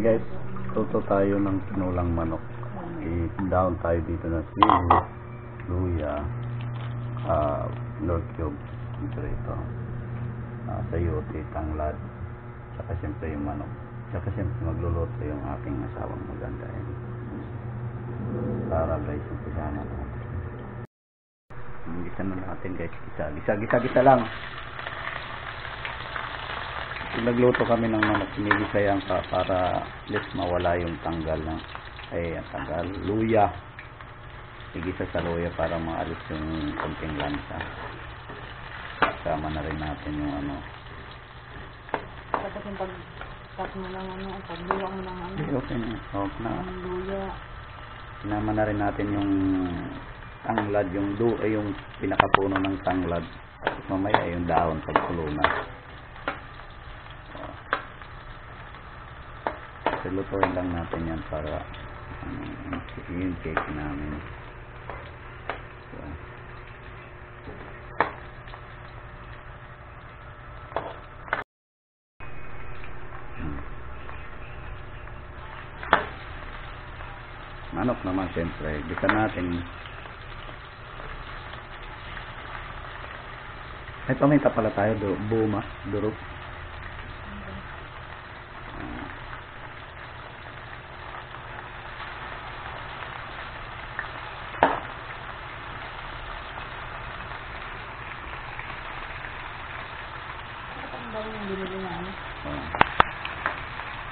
Guys, tuto tayo ng tinulang manok. I-down tayo dito na sili, luya, Lord Cube, siyempre ito, sayote, tanglad, saka siyempre yung manok, saka siyempre magluluto yung aking asawang maganda yan. Tara guys, umpisahan na natin. Gisa na natin guys, gisa lang. Nagluto kami ng manok, sinigisayan ka para let's mawala yung tanggal ng tanggal, luya. Igisa sa luya para maalis yung konting lansa. Sama na rin natin yung Tapos yung pag-cut mo ng pagluwa mo ng okay na. Okay na. Luya. Sinama na rin natin yung tanglad, yung pinakapuno ng tanglad. Tapos mamaya yung dahon pagkulo na. Lutuin lang natin yan para yung cake namin. So, manok naman siyempre bisa natin. Ay paminta pala tayo durog.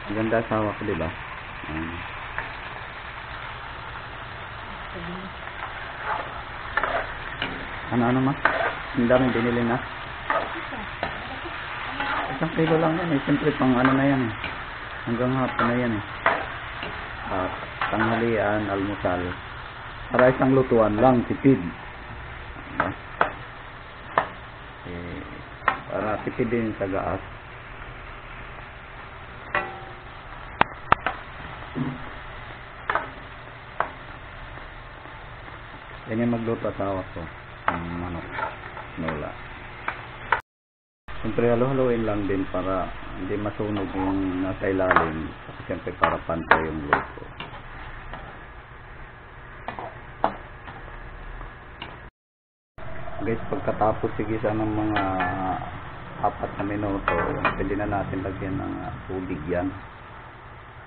Ang ganda asawa ko, diba? Ano ma? Ang daming binili na. Isang kilo lang yan eh. Siyempre pang na yan eh. Hanggang hapon na yan eh. Tanghalian, almusal. Para isang lutuan lang, tipid. Para tipid din sa gaas. Yan yung magluto asawa ko ng manok, nula. Siyempre halo-haloin lang din para hindi masunog yung nasa ilalim. Siyempre para pantay yung luto. Guys, pagkatapos sigisa ng mga 4 na minuto, pwede na natin lagyan ng tubig yan.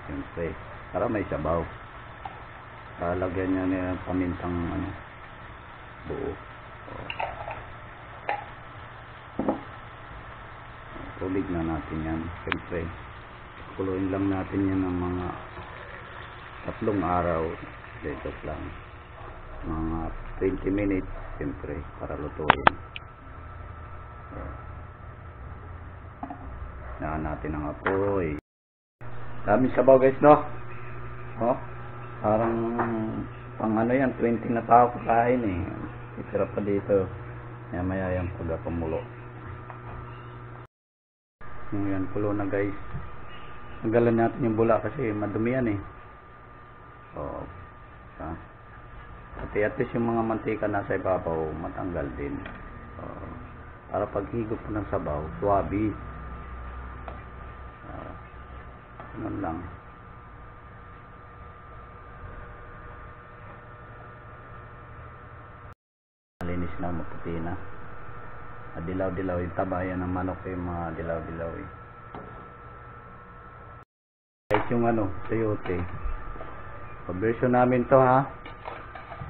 Siyempre, para may sabaw. Lagyan nyo na pamintang buo. Tubig na natin yan. Siyempre, kuluin lang natin yan ng mga 3 araw. Dito lang. Mga 20 minutes. Siyempre, para lutuin. Naan natin ang apoy. Daming sabaw guys, no? Parang pang yan, 20 na tao kakain eh. Itira pa dito. Maya yung pagkakumulo. Yan, pulo na guys. Nagalan natin yung bula kasi madumi yan eh. Pati at least yung mga mantika nasa ibabaw matanggal din. Para paghigop po ng sabaw, swabe. Ganun lang. Malinis na, maputi na. Dilaw-dilaw yung tabayan ng manok yung mga dilaw-dilaw eh. Guys, yung sayote. Version namin to ha.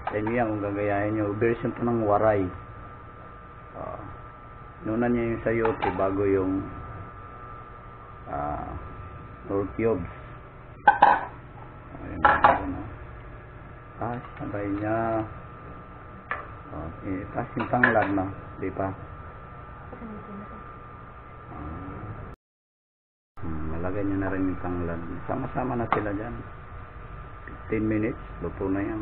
Sa inyo yan kung gagayahin nyo. Version to ng waray. Nunan niya yung sayote bago yung Lord Cubes. Ayun na. Sabay niya. Tapos yung tanglad na. Di pa? Nalagay niya na rin yung tanglad. Sama-sama na sila dyan. 15 minutes. Luto na yan.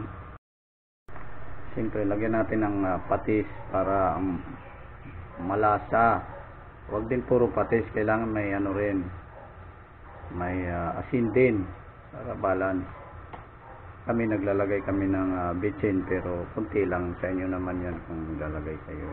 Siyempre, lagyan natin ng patis para malasa. Huwag din puro patis. Kailangan may rin. May asin din. Para balance. Kami naglalagay kami ng bitchin pero kunti lang. Sa inyo naman yan kung lalagay kayo.